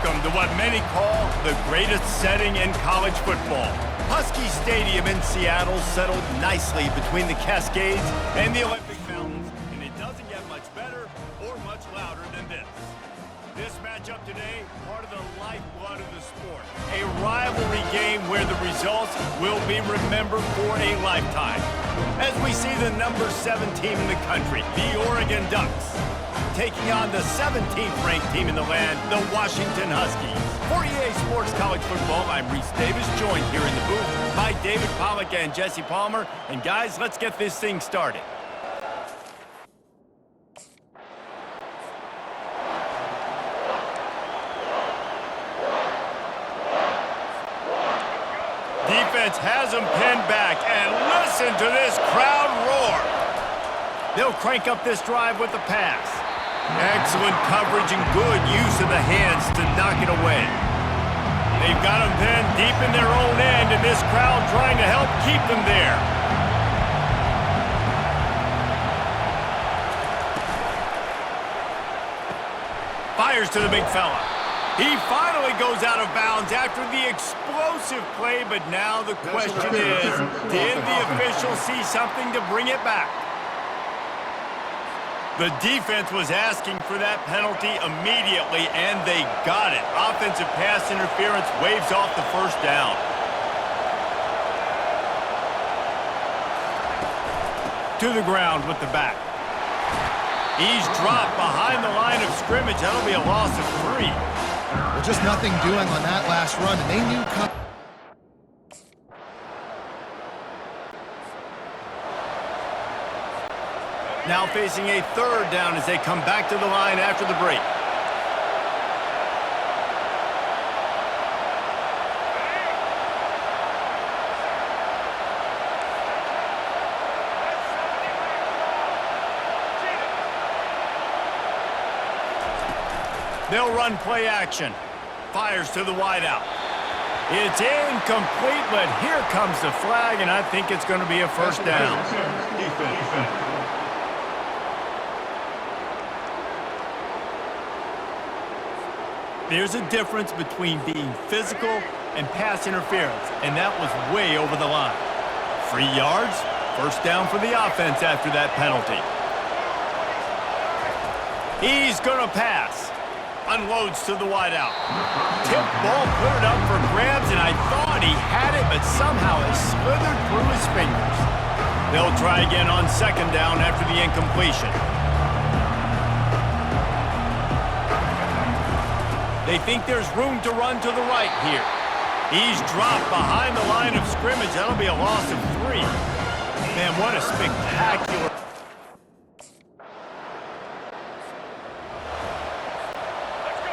Welcome to what many call the greatest setting in college football. Husky Stadium in Seattle settled nicely between the Cascades and the Olympic Mountains, and it doesn't get much better or much louder than this. This matchup today, part of the lifeblood of the sport. A rivalry game where the results will be remembered for a lifetime. As we see the number 7 team in the country, the Oregon Ducks, taking on the 17th ranked team in the land, the Washington Huskies. For EA Sports College Football, I'm Reese Davis, joined here in the booth by David Pollack and Jesse Palmer. And guys, let's get this thing started. Defense has them pinned back, and listen to this crowd roar. They'll crank up this drive with the pass. Excellent coverage and good use of the hands to knock it away. They've got them pinned deep in their own end, and this crowd trying to help keep them there. Fires to the big fella. He finally goes out of bounds after the explosive play, but now the question is, did the official see something to bring it back? The defense was asking for that penalty immediately, and they got it. Offensive pass interference waves off the first down. To the ground with the back. He's dropped behind the line of scrimmage. That'll be a loss of 3. Well, just nothing doing on that last run, and they knew... Now facing a 3rd down as they come back to the line after the break. They'll run play action. Fires to the wideout. It's incomplete, but here comes the flag, and I think it's going to be a first down. There's a difference between being physical and pass interference, and that was way over the line. 3 yards, first down for the offense after that penalty. He's going to pass. Unloads to the wideout. Tip ball, put it up for grabs, and I thought he had it, but somehow it slithered through his fingers. They'll try again on 2nd down after the incompletion. They think there's room to run to the right here. He's dropped behind the line of scrimmage. That'll be a loss of 3. Man, what a spectacular...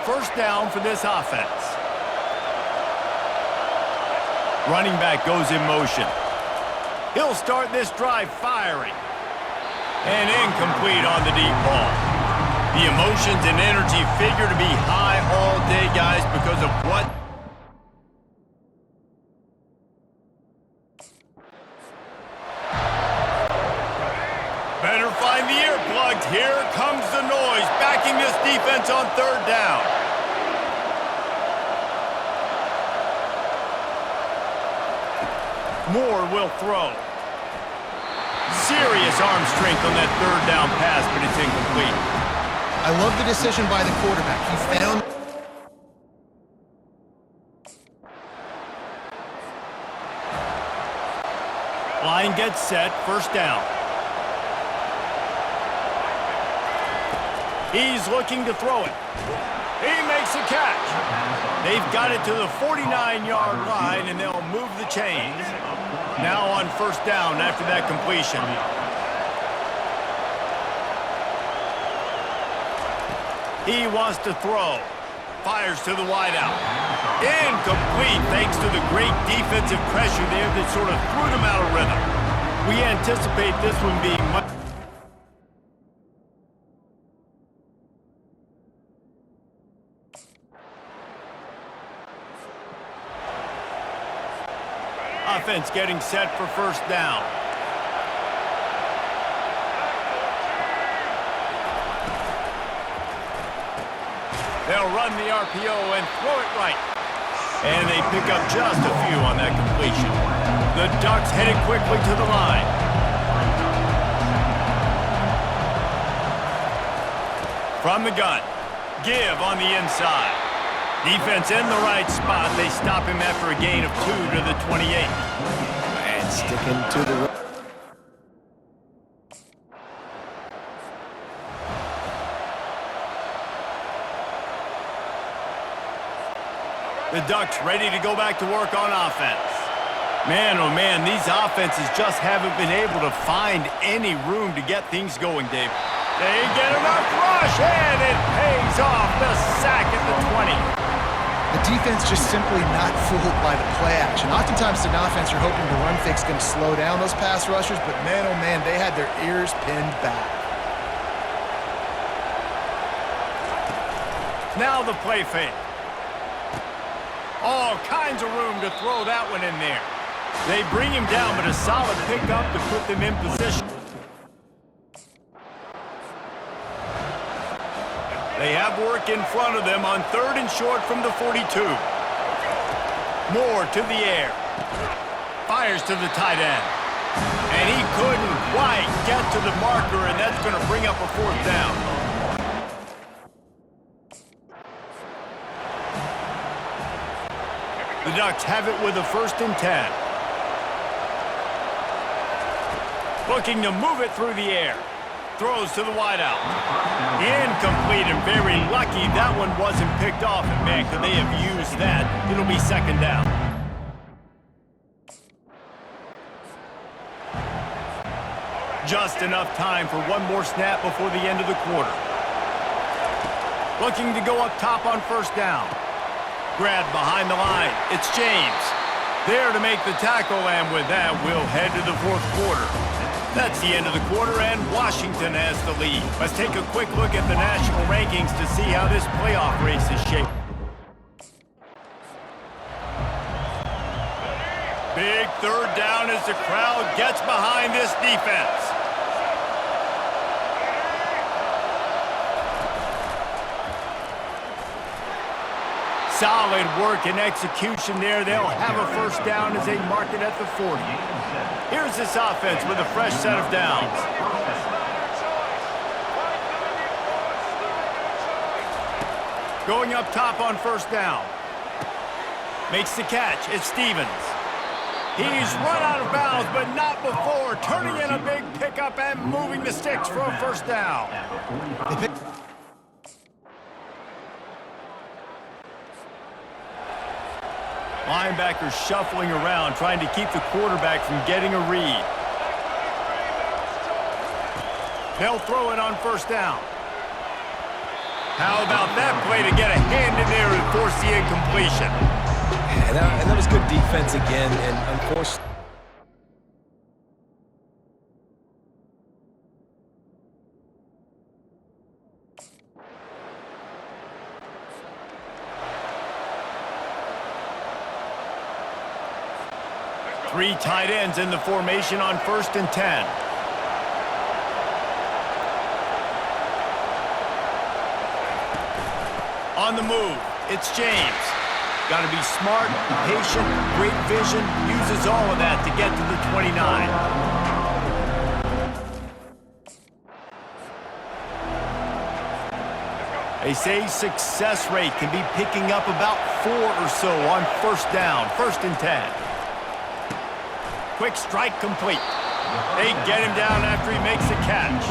First down for this offense. Running back goes in motion. He'll start this drive firing. And incomplete on the deep ball. The emotions and energy figure to be high all day, guys, because of what... Better find the earplugs. Here comes the noise, backing this defense on 3rd down. Moore will throw. Serious arm strength on that 3rd down pass, but it's incomplete. I love the decision by the quarterback. He found... Line gets set, first down. He's looking to throw it. He makes a catch. They've got it to the 49-yard line, and they'll move the chains. Now on first down after that completion. He wants to throw. Fires to the wideout. Incomplete thanks to the great defensive pressure there that sort of threw them out of rhythm. We anticipate this one being much... Offense getting set for first down. They'll run the RPO and throw it right. And they pick up just a few on that completion. The Ducks headed quickly to the line. From the gun, give on the inside. Defense in the right spot. They stop him after a gain of 2 to the 28. And sticking to the... The Ducks ready to go back to work on offense. Man, oh man, these offenses just haven't been able to find any room to get things going, Dave. They get enough rush, and it pays off. The sack at the 20. The defense just simply not fooled by the play action. Oftentimes in offense, you're hoping the run fake's going to slow down those pass rushers, but man, oh man, they had their ears pinned back. Now the play fake. All kinds of room to throw that one in there. They bring him down, but a solid pickup to put them in position. They have work in front of them on 3rd and short from the 42. Moore to the air. Fires to the tight end. And he couldn't quite get to the marker, and that's going to bring up a 4th down. The Ducks have it with a 1st and 10. Looking to move it through the air. Throws to the wideout. Incomplete, and very lucky that one wasn't picked off. And man, could they have used that? It'll be 2nd down. Just enough time for one more snap before the end of the quarter. Looking to go up top on 1st down. Grabbed behind the line. It's James. There to make the tackle, and with that, we'll head to the 4th quarter. That's the end of the quarter, and Washington has the lead. Let's take a quick look at the national rankings to see how this playoff race is shaped. Big 3rd down as the crowd gets behind this defense. Solid work and execution there. They'll have a 1st down as they mark it at the 40. Here's this offense with a fresh set of downs. Going up top on 1st down. Makes the catch. It's Stevens. He's run out of bounds, but not before. Turning in a big pickup and moving the sticks for a 1st down. Linebackers shuffling around, trying to keep the quarterback from getting a read. They'll throw it on 1st down. How about that play to get a hand in there and force the incompletion? And that was good defense again, and unfortunately... Three tight ends in the formation on 1st and 10. On the move, it's James. Got to be smart, patient, great vision, uses all of that to get to the 29. They say success rate can be picking up about 4 or so on 1st down, 1st and 10. Quick strike complete. They get him down after he makes the catch.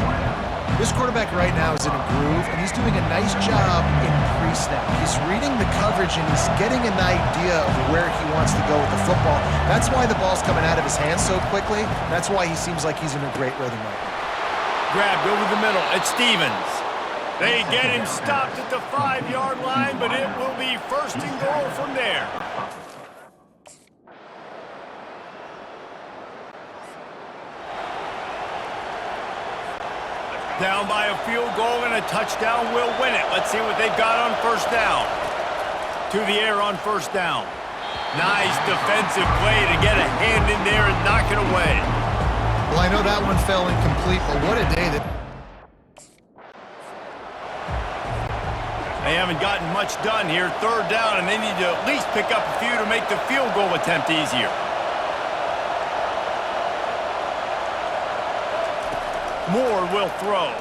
This quarterback right now is in a groove, and he's doing a nice job in pre-snap. He's reading the coverage, and he's getting an idea of where he wants to go with the football. That's why the ball's coming out of his hands so quickly. That's why he seems like he's in a great rhythm right now. Grabbed over the middle. It's Stevens. They get him stopped at the 5-yard line, but it will be 1st and goal from there. Down by a field goal, and a touchdown will win it. Let's see what they've got on 1st down. To the air on 1st down. Nice defensive play to get a hand in there and knock it away. Well, I know that one fell incomplete, but what a day that... They haven't gotten much done here. Third down, and they need to at least pick up a few to make the field goal attempt easier. Moore will throw.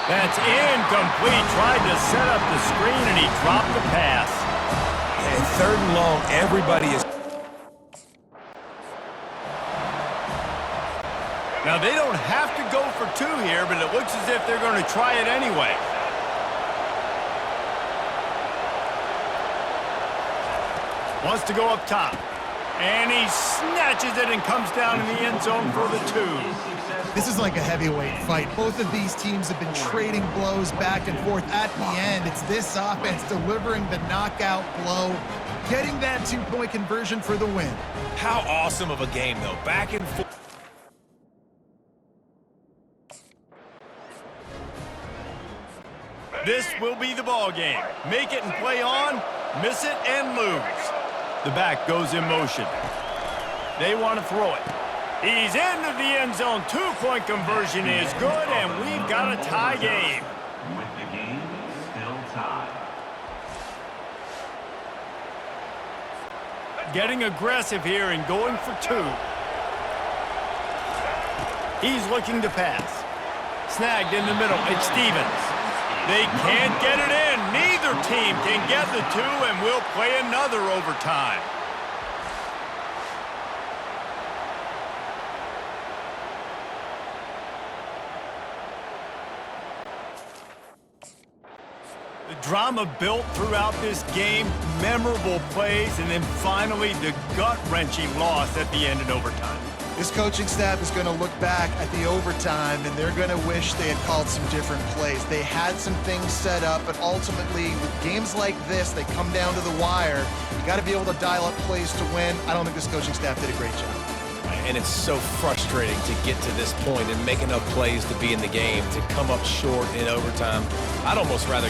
That's incomplete. Tried to set up the screen, and he dropped the pass. And third and long, everybody is... Now, they don't have to go for two here, but it looks as if they're going to try it anyway. Wants to go up top. And he snatches it and comes down in the end zone for the 2. This is like a heavyweight fight. Both of these teams have been trading blows back and forth. At the end, it's this offense delivering the knockout blow, getting that 2-point conversion for the win. How awesome of a game, though. Back and forth. This will be the ball game. Make it and play on, miss it and lose. The back goes in motion. They want to throw it. He's into the end zone. 2-point conversion is good, and we've got a tie game. With the game still tied. Getting aggressive here and going for 2. He's looking to pass. Snagged in the middle. It's Stevens. They can't get it in. Neither team can get the 2, and we'll play another overtime. The drama built throughout this game, memorable plays, and then finally the gut-wrenching loss at the end in overtime. This coaching staff is going to look back at the overtime, and they're going to wish they had called some different plays. They had some things set up, but ultimately, with games like this, they come down to the wire. You got to be able to dial up plays to win. I don't think this coaching staff did a great job. And it's so frustrating to get to this point and make enough plays to be in the game, to come up short in overtime. I'd almost rather